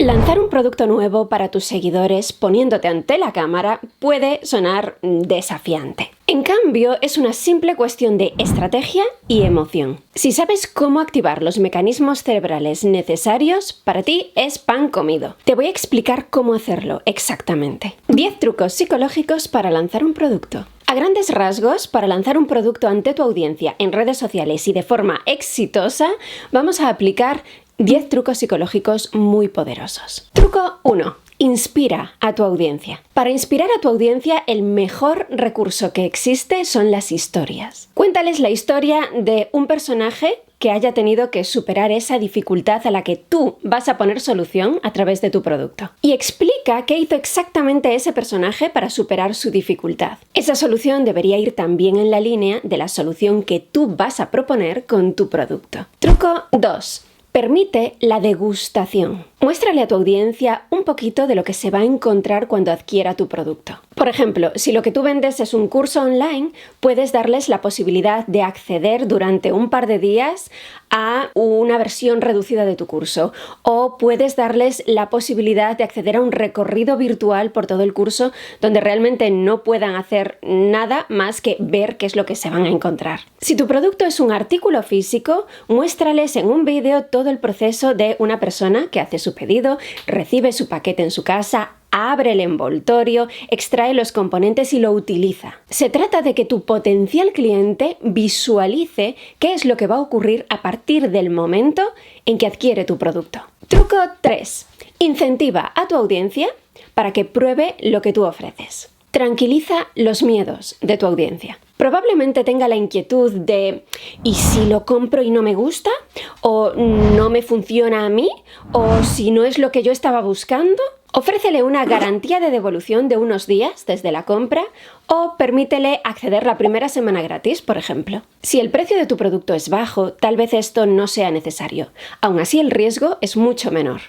Lanzar un producto nuevo para tus seguidores poniéndote ante la cámara puede sonar desafiante. En cambio, es una simple cuestión de estrategia y emoción. Si sabes cómo activar los mecanismos cerebrales necesarios, para ti es pan comido. Te voy a explicar cómo hacerlo exactamente. 10 trucos psicológicos para lanzar un producto. A grandes rasgos, para lanzar un producto ante tu audiencia en redes sociales y de forma exitosa, vamos a aplicar 10 trucos psicológicos muy poderosos. Truco 1. Inspira a tu audiencia. Para inspirar a tu audiencia, el mejor recurso que existe son las historias. Cuéntales la historia de un personaje que haya tenido que superar esa dificultad a la que tú vas a poner solución a través de tu producto. Y explica qué hizo exactamente ese personaje para superar su dificultad. Esa solución debería ir también en la línea de la solución que tú vas a proponer con tu producto. Truco 2. Permite la degustación. Muéstrale a tu audiencia un poquito de lo que se va a encontrar cuando adquiera tu producto. Por ejemplo, si lo que tú vendes es un curso online, puedes darles la posibilidad de acceder durante un par de días a una versión reducida de tu curso. O puedes darles la posibilidad de acceder a un recorrido virtual por todo el curso donde realmente no puedan hacer nada más que ver qué es lo que se van a encontrar. Si tu producto es un artículo físico, muéstrales en un vídeo todo el proceso de una persona que hace su pedido, recibe su paquete en su casa, abre el envoltorio, extrae los componentes y lo utiliza. Se trata de que tu potencial cliente visualice qué es lo que va a ocurrir a partir del momento en que adquiere tu producto. Truco 3. Incentiva a tu audiencia para que pruebe lo que tú ofreces. Tranquiliza los miedos de tu audiencia. Probablemente tenga la inquietud de ¿y si lo compro y no me gusta? ¿O no me funciona a mí? ¿O si no es lo que yo estaba buscando? Ofrécele una garantía de devolución de unos días desde la compra o permítele acceder la primera semana gratis, por ejemplo. Si el precio de tu producto es bajo, tal vez esto no sea necesario. Aún así, el riesgo es mucho menor.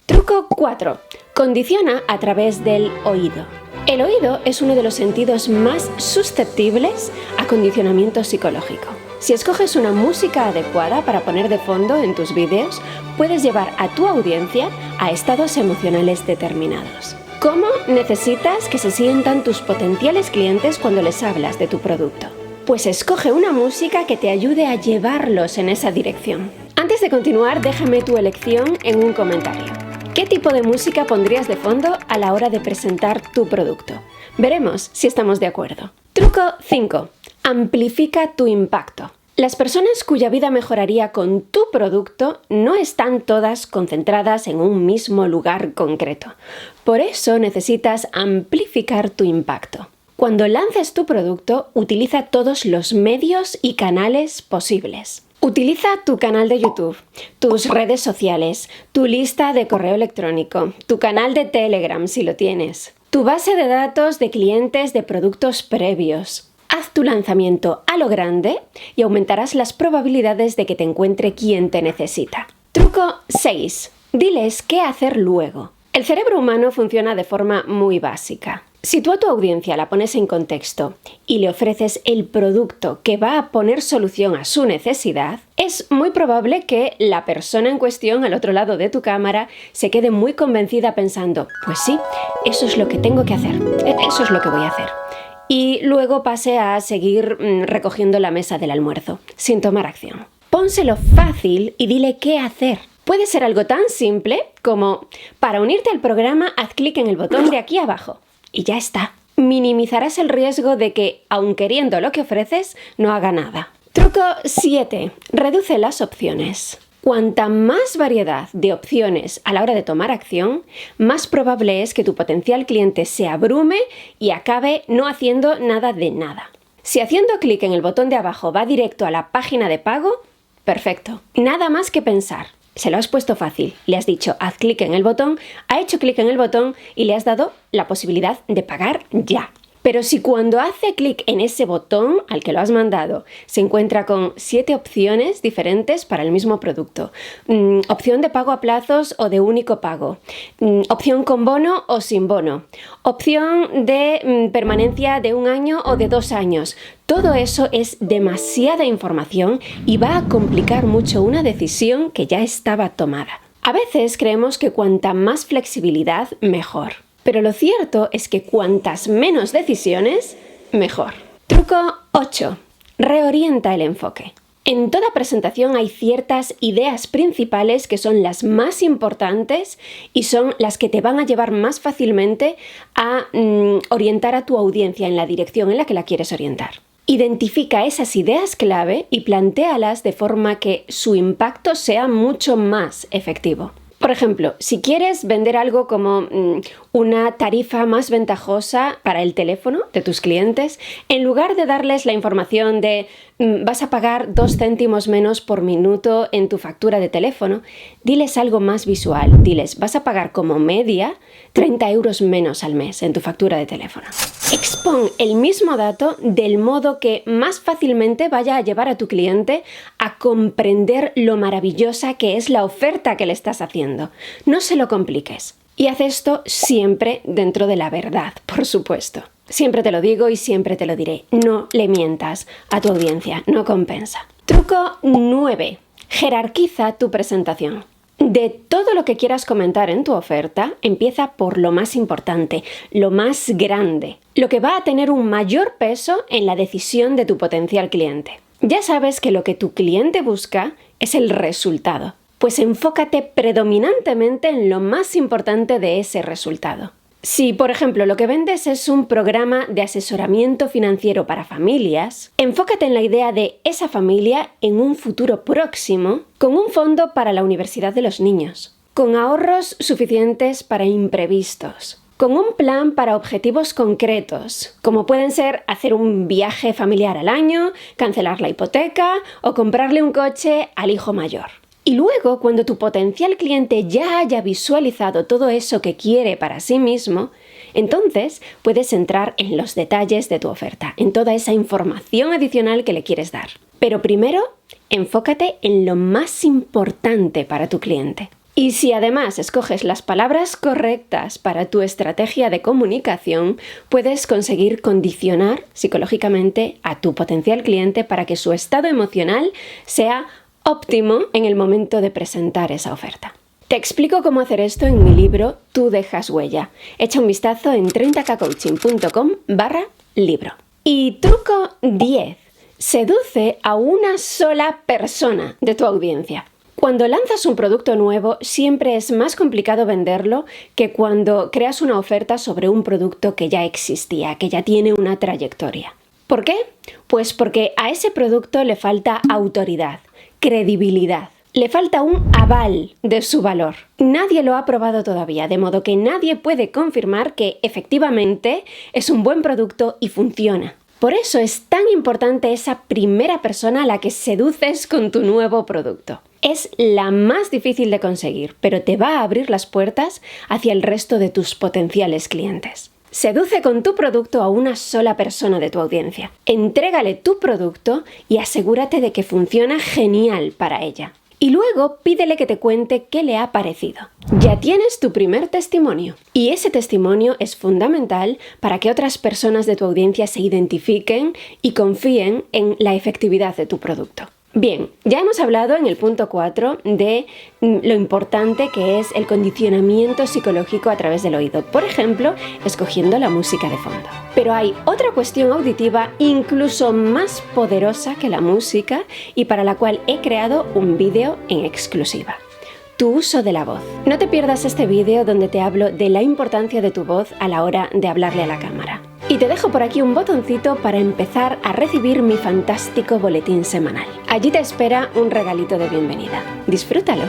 Truco 4. Condiciona a través del oído. El oído es uno de los sentidos más susceptibles a condicionamiento psicológico. Si escoges una música adecuada para poner de fondo en tus vídeos, puedes llevar a tu audiencia a estados emocionales determinados. ¿Cómo necesitas que se sientan tus potenciales clientes cuando les hablas de tu producto? Pues escoge una música que te ayude a llevarlos en esa dirección. Antes de continuar, déjame tu elección en un comentario. ¿Qué tipo de música pondrías de fondo a la hora de presentar tu producto? Veremos si estamos de acuerdo. Truco 5. Amplifica tu impacto. Las personas cuya vida mejoraría con tu producto no están todas concentradas en un mismo lugar concreto. Por eso necesitas amplificar tu impacto. Cuando lances tu producto, utiliza todos los medios y canales posibles. Utiliza tu canal de YouTube, tus redes sociales, tu lista de correo electrónico, tu canal de Telegram si lo tienes, tu base de datos de clientes de productos previos. Haz tu lanzamiento a lo grande y aumentarás las probabilidades de que te encuentre quien te necesita. Truco 6. Diles qué hacer luego. El cerebro humano funciona de forma muy básica. Si tú a tu audiencia la pones en contexto y le ofreces el producto que va a poner solución a su necesidad, es muy probable que la persona en cuestión al otro lado de tu cámara se quede muy convencida pensando, pues sí, eso es lo que tengo que hacer, eso es lo que voy a hacer. Y luego pase a seguir recogiendo la mesa del almuerzo, sin tomar acción. Pónselo fácil y dile qué hacer. Puede ser algo tan simple como, para unirte al programa, haz clic en el botón de aquí abajo. Y ya está. Minimizarás el riesgo de que, aun queriendo lo que ofreces, no haga nada. Truco 7. Reduce las opciones. Cuanta más variedad de opciones a la hora de tomar acción, más probable es que tu potencial cliente se abrume y acabe no haciendo nada de nada. Si haciendo clic en el botón de abajo va directo a la página de pago, perfecto. Nada más que pensar. Se lo has puesto fácil, le has dicho haz clic en el botón, ha hecho clic en el botón y le has dado la posibilidad de pagar ya. Pero si cuando hace clic en ese botón al que lo has mandado se encuentra con 7 opciones diferentes para el mismo producto, opción de pago a plazos o de único pago, opción con bono o sin bono, opción de permanencia de 1 año o de 2 años, todo eso es demasiada información y va a complicar mucho una decisión que ya estaba tomada. A veces creemos que cuanta más flexibilidad, mejor. Pero lo cierto es que cuantas menos decisiones, mejor. Truco 8. Reorienta el enfoque. En toda presentación hay ciertas ideas principales que son las más importantes y son las que te van a llevar más fácilmente a orientar a tu audiencia en la dirección en la que la quieres orientar. Identifica esas ideas clave y plantéalas de forma que su impacto sea mucho más efectivo. Por ejemplo, si quieres vender algo como una tarifa más ventajosa para el teléfono de tus clientes, en lugar de darles la información de vas a pagar 2 céntimos menos por minuto en tu factura de teléfono, diles algo más visual. Diles, vas a pagar como media 30 euros menos al mes en tu factura de teléfono. Expon el mismo dato del modo que más fácilmente vaya a llevar a tu cliente a comprender lo maravillosa que es la oferta que le estás haciendo. No se lo compliques. Y haz esto siempre dentro de la verdad, por supuesto. Siempre te lo digo y siempre te lo diré. No le mientas a tu audiencia, no compensa. Truco 9. Jerarquiza tu presentación. De todo lo que quieras comentar en tu oferta, empieza por lo más importante, lo más grande, lo que va a tener un mayor peso en la decisión de tu potencial cliente. Ya sabes que lo que tu cliente busca es el resultado, pues enfócate predominantemente en lo más importante de ese resultado. Si, por ejemplo, lo que vendes es un programa de asesoramiento financiero para familias, enfócate en la idea de esa familia en un futuro próximo con un fondo para la universidad de los niños, con ahorros suficientes para imprevistos, con un plan para objetivos concretos, como pueden ser hacer un viaje familiar al año, cancelar la hipoteca o comprarle un coche al hijo mayor. Y luego, cuando tu potencial cliente ya haya visualizado todo eso que quiere para sí mismo, entonces puedes entrar en los detalles de tu oferta, en toda esa información adicional que le quieres dar. Pero primero, enfócate en lo más importante para tu cliente. Y si además escoges las palabras correctas para tu estrategia de comunicación, puedes conseguir condicionar psicológicamente a tu potencial cliente para que su estado emocional sea óptimo en el momento de presentar esa oferta. Te explico cómo hacer esto en mi libro Tú dejas huella. Echa un vistazo en 30kcoaching.com/libro. Y truco 10. Seduce a una sola persona de tu audiencia. Cuando lanzas un producto nuevo, siempre es más complicado venderlo que cuando creas una oferta sobre un producto que ya existía, que ya tiene una trayectoria. ¿Por qué? Pues porque a ese producto le falta autoridad, credibilidad. Le falta un aval de su valor. Nadie lo ha probado todavía, de modo que nadie puede confirmar que efectivamente es un buen producto y funciona. Por eso es tan importante esa primera persona a la que seduces con tu nuevo producto. Es la más difícil de conseguir, pero te va a abrir las puertas hacia el resto de tus potenciales clientes. Seduce con tu producto a una sola persona de tu audiencia. Entrégale tu producto y asegúrate de que funciona genial para ella. Y luego pídele que te cuente qué le ha parecido. Ya tienes tu primer testimonio. Y ese testimonio es fundamental para que otras personas de tu audiencia se identifiquen y confíen en la efectividad de tu producto. Bien, ya hemos hablado en el punto 4 de lo importante que es el condicionamiento psicológico a través del oído, por ejemplo, escogiendo la música de fondo. Pero hay otra cuestión auditiva incluso más poderosa que la música y para la cual he creado un vídeo en exclusiva. Tu uso de la voz. No te pierdas este vídeo donde te hablo de la importancia de tu voz a la hora de hablarle a la cámara. Y te dejo por aquí un botoncito para empezar a recibir mi fantástico boletín semanal. Allí te espera un regalito de bienvenida. ¡Disfrútalo!